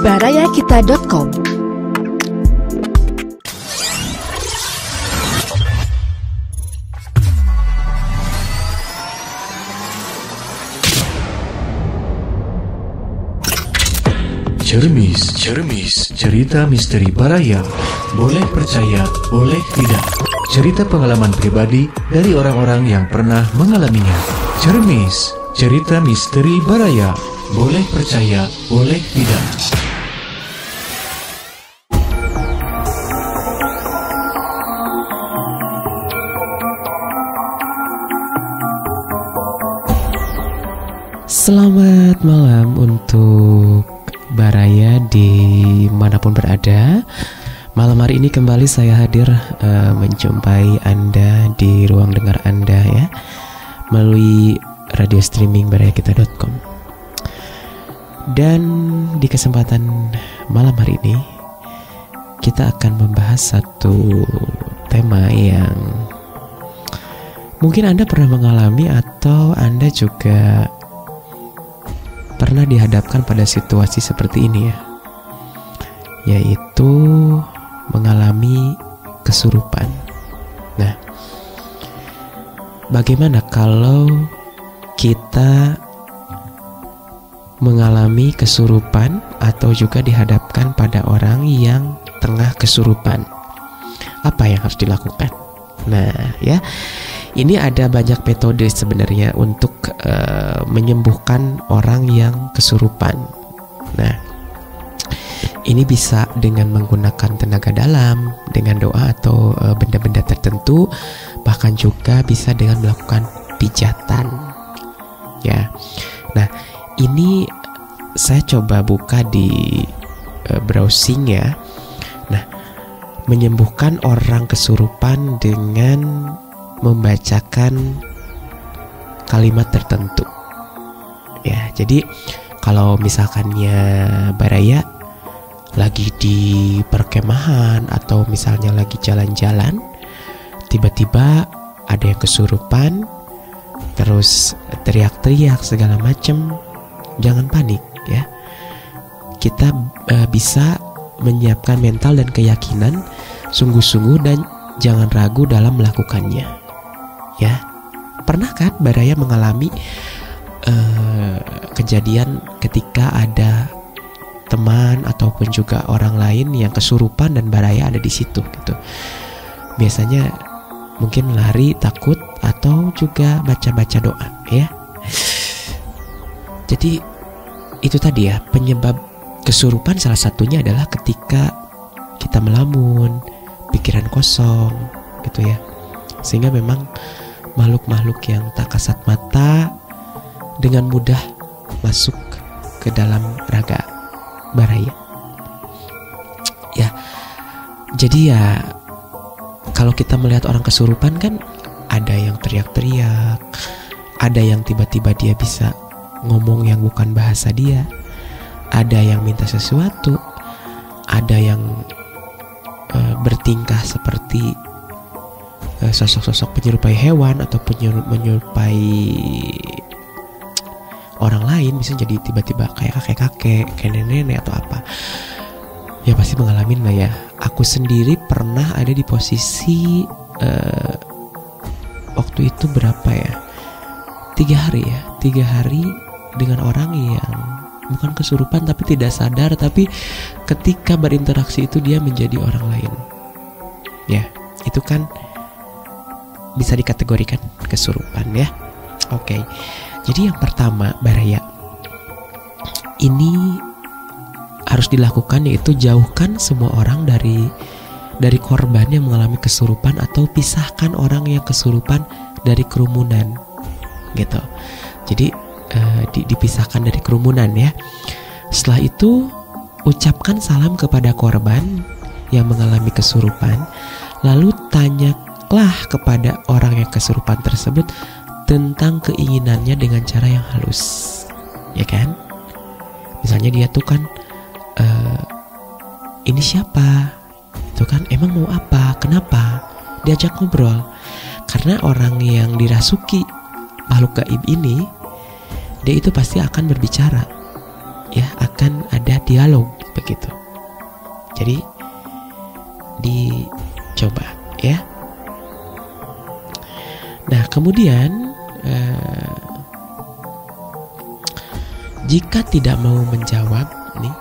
barayakita.com. Cermis, cerita misteri Baraya. Boleh percaya, boleh tidak. Cerita pengalaman pribadi dari orang-orang yang pernah mengalaminya. Cermis, cerita misteri Baraya. Boleh percaya, boleh tidak. Selamat malam untuk Baraya dimanapun berada. Malam hari ini kembali saya hadir menjumpai Anda di ruang dengar Anda ya, melalui radio streaming barayakita.com. Dan di kesempatan malam hari ini kita akan membahas satu tema yang mungkin Anda pernah mengalami atau Anda juga pernah dihadapkan pada situasi seperti ini ya, yaitu mengalami kesurupan. Nah, bagaimana kalau kita mengalami kesurupan atau juga dihadapkan pada orang yang tengah kesurupan? Apa yang harus dilakukan? Nah ya, ini ada banyak metode sebenarnya untuk menyembuhkan orang yang kesurupan. Nah, ini bisa dengan menggunakan tenaga dalam, dengan doa atau benda-benda tertentu, bahkan juga bisa dengan melakukan pijatan. Ya, nah ini saya coba buka di browsing ya. Nah, menyembuhkan orang kesurupan dengan membacakan kalimat tertentu. Ya, jadi kalau misalkannya Baraya lagi di perkemahan atau misalnya lagi jalan-jalan, tiba-tiba ada yang kesurupan, terus teriak-teriak segala macam, jangan panik ya. Kita bisa menyiapkan mental dan keyakinan sungguh-sungguh dan jangan ragu dalam melakukannya. Ya, pernah kan Baraya mengalami kejadian ketika ada teman ataupun juga orang lain yang kesurupan dan Baraya ada di situ gitu. Biasanya mungkin lari takut atau juga baca-baca doa ya. Jadi itu tadi ya, penyebab kesurupan salah satunya adalah ketika kita melamun, pikiran kosong gitu ya. Sehingga memang makhluk-makhluk yang tak kasat mata dengan mudah masuk ke dalam raga Baraya. Ya, jadi ya kalau kita melihat orang kesurupan kan ada yang teriak-teriak, ada yang tiba-tiba dia bisa ngomong yang bukan bahasa dia, ada yang minta sesuatu, ada yang bertingkah seperti sosok-sosok menyerupai hewan ataupun menyerupai orang lain, misalnya jadi tiba-tiba kayak kakek-kakek, kayak nenek-nenek atau apa. Ya pasti mengalami lah ya. Aku sendiri pernah ada di posisi waktu itu berapa ya? 3 hari dengan orang yang bukan kesurupan tapi tidak sadar, tapi ketika berinteraksi itu dia menjadi orang lain. Ya, itu kan bisa dikategorikan kesurupan ya. Oke. Jadi yang pertama Baraya, ini harus dilakukan yaitu jauhkan semua orang dari korban yang mengalami kesurupan atau pisahkan orang yang kesurupan dari kerumunan gitu. Jadi dipisahkan dari kerumunan ya. Setelah itu ucapkan salam kepada korban yang mengalami kesurupan, lalu tanyalah kepada orang yang kesurupan tersebut tentang keinginannya dengan cara yang halus, ya kan? Misalnya dia tuh kan ini siapa? Itu kan emang mau apa? Kenapa? Diajak ngobrol. Karena orang yang dirasuki makhluk gaib ini, dia itu pasti akan berbicara, ya, akan ada dialog begitu. Jadi dicoba ya. Nah kemudian jika tidak mau menjawab nih,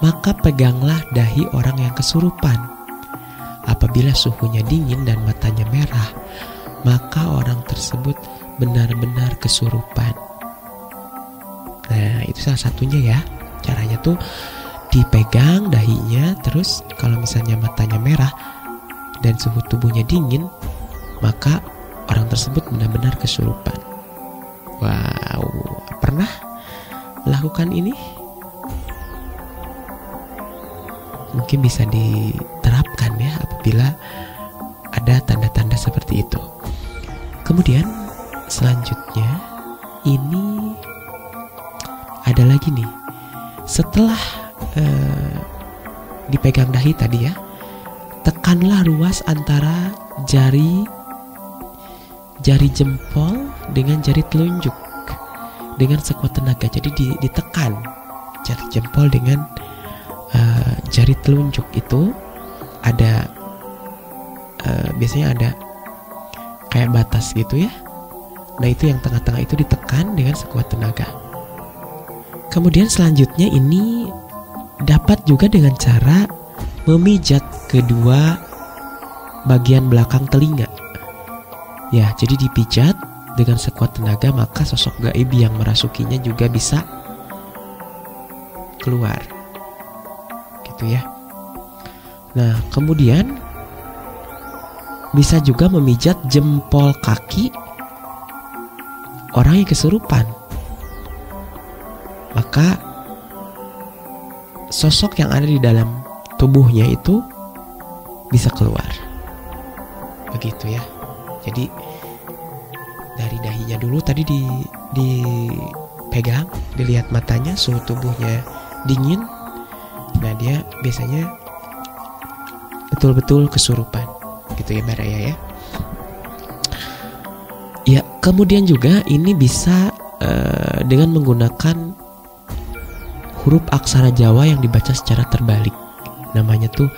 maka peganglah dahi orang yang kesurupan. Apabila suhunya dingin dan matanya merah, maka orang tersebut benar-benar kesurupan. Nah itu salah satunya ya. Caranya tuh dipegang dahinya, terus kalau misalnya matanya merah dan suhu tubuhnya dingin, maka orang tersebut benar-benar kesurupan. Wow, pernah melakukan ini? Mungkin bisa diterapkan ya apabila ada tanda-tanda seperti itu. Kemudian selanjutnya ini ada lagi nih. Setelah dipegang dahi tadi ya, tekanlah ruas antara jari jempol dengan jari telunjuk dengan sekuat tenaga. Jadi ditekan jari jempol dengan jari telunjuk itu ada biasanya ada kayak batas gitu ya. Nah itu yang tengah-tengah itu ditekan dengan sekuat tenaga. Kemudian selanjutnya ini dapat juga dengan cara memijat kedua bagian belakang telinga. Ya, jadi dipijat dengan sekuat tenaga, maka sosok gaib yang merasukinya juga bisa keluar. Gitu ya. Nah, kemudian bisa juga memijat jempol kaki orang yang kesurupan. Maka sosok yang ada di dalam tubuhnya itu bisa keluar. Begitu ya. Jadi dari dahinya dulu tadi dipegang, dilihat matanya, suhu tubuhnya dingin. Nah dia biasanya betul-betul kesurupan. Gitu ya Mbak Raya ya. Ya kemudian juga ini bisa dengan menggunakan huruf aksara Jawa yang dibaca secara terbalik. Namanya tuh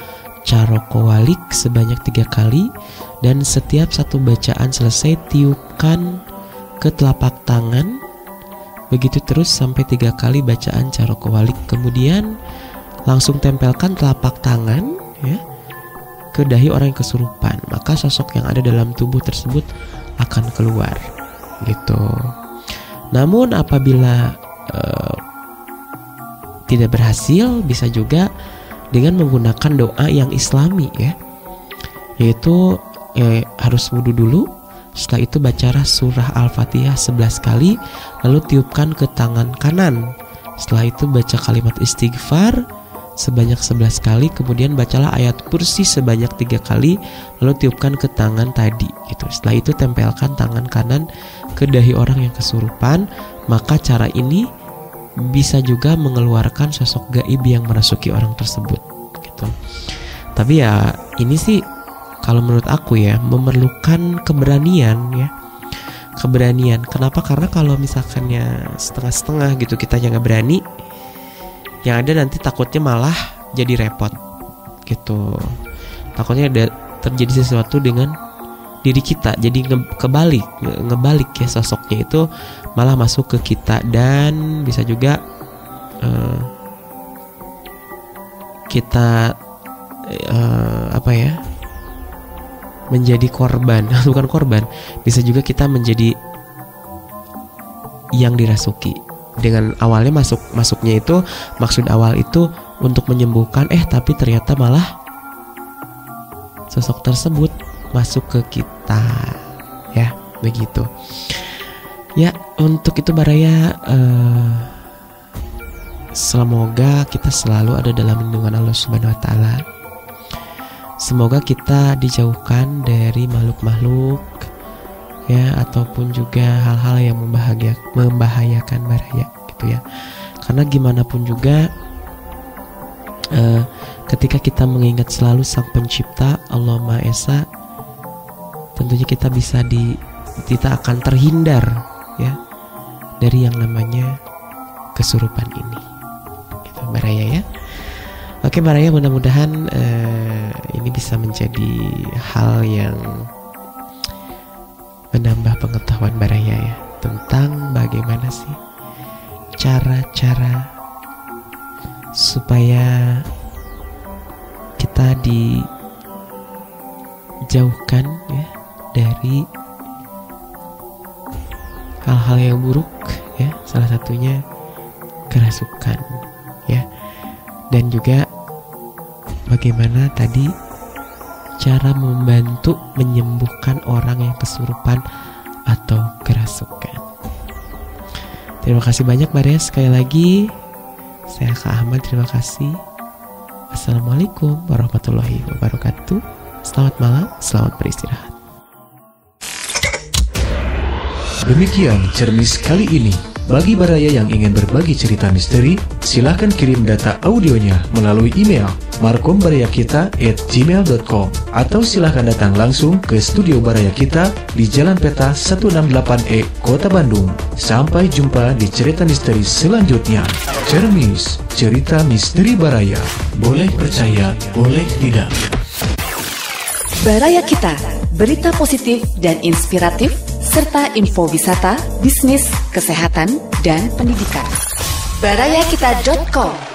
carokowalik sebanyak 3 kali, dan setiap satu bacaan selesai tiupkan ke telapak tangan. Begitu terus sampai 3 kali bacaan carokowalik. Kemudian langsung tempelkan telapak tangan ya ke dahi orang yang kesurupan. Maka sosok yang ada dalam tubuh tersebut akan keluar. Gitu. Namun apabila tidak berhasil, bisa juga dengan menggunakan doa yang islami ya, yaitu harus wudhu dulu. Setelah itu bacalah surah Al-Fatihah 11 kali, lalu tiupkan ke tangan kanan. Setelah itu baca kalimat istighfar sebanyak 11 kali, kemudian bacalah ayat kursi sebanyak 3 kali, lalu tiupkan ke tangan tadi gitu. Setelah itu tempelkan tangan kanan ke dahi orang yang kesurupan. Maka cara ini bisa juga mengeluarkan sosok gaib yang merasuki orang tersebut gitu. Tapi ya ini sih kalau menurut aku ya memerlukan keberanian ya. Keberanian. Kenapa? Karena kalau misalkannya setengah-setengah gitu kita nggak berani, yang ada nanti takutnya malah jadi repot gitu. Takutnya ada terjadi sesuatu dengan diri kita, jadi ngebalik ya, sosoknya itu malah masuk ke kita, dan bisa juga kita menjadi korban. Bukan korban, bisa juga kita menjadi yang dirasuki. Dengan awalnya masuknya itu, maksud awal itu untuk menyembuhkan, tapi ternyata malah sosok tersebut masuk ke kita ya, begitu ya. Untuk itu Baraya, semoga kita selalu ada dalam lindungan Allah Subhanahu wa Ta'ala. Semoga kita dijauhkan dari makhluk-makhluk ya, ataupun juga hal-hal yang membahayakan Baraya gitu ya. Karena gimana pun juga ketika kita mengingat selalu Sang Pencipta Allah Maha Esa, tentunya kita kita akan terhindar ya dari yang namanya kesurupan ini gitu Mbak Raya ya. Oke Baraya, mudah-mudahan ini bisa menjadi hal yang menambah pengetahuan Baraya ya, tentang bagaimana sih cara-cara supaya kita dijauhkan ya dari hal-hal yang buruk ya, salah satunya kerasukan ya, dan juga bagaimana tadi cara membantu menyembuhkan orang yang kesurupan atau kerasukan. Terima kasih banyak Baraya, sekali lagi saya Kak Ahmad, terima kasih. Assalamualaikum warahmatullahi wabarakatuh. Selamat malam, selamat beristirahat. Demikian Cermis kali ini. Bagi Baraya yang ingin berbagi cerita misteri, silahkan kirim data audionya melalui email markombarayakita@gmail.com atau silahkan datang langsung ke studio Baraya Kita di Jalan Peta 168E, Kota Bandung. Sampai jumpa di cerita misteri selanjutnya. Cermis, cerita misteri Baraya. Boleh percaya, boleh tidak. Baraya Kita, berita positif dan inspiratif, serta info wisata, bisnis, kesehatan, dan pendidikan. barayakita.com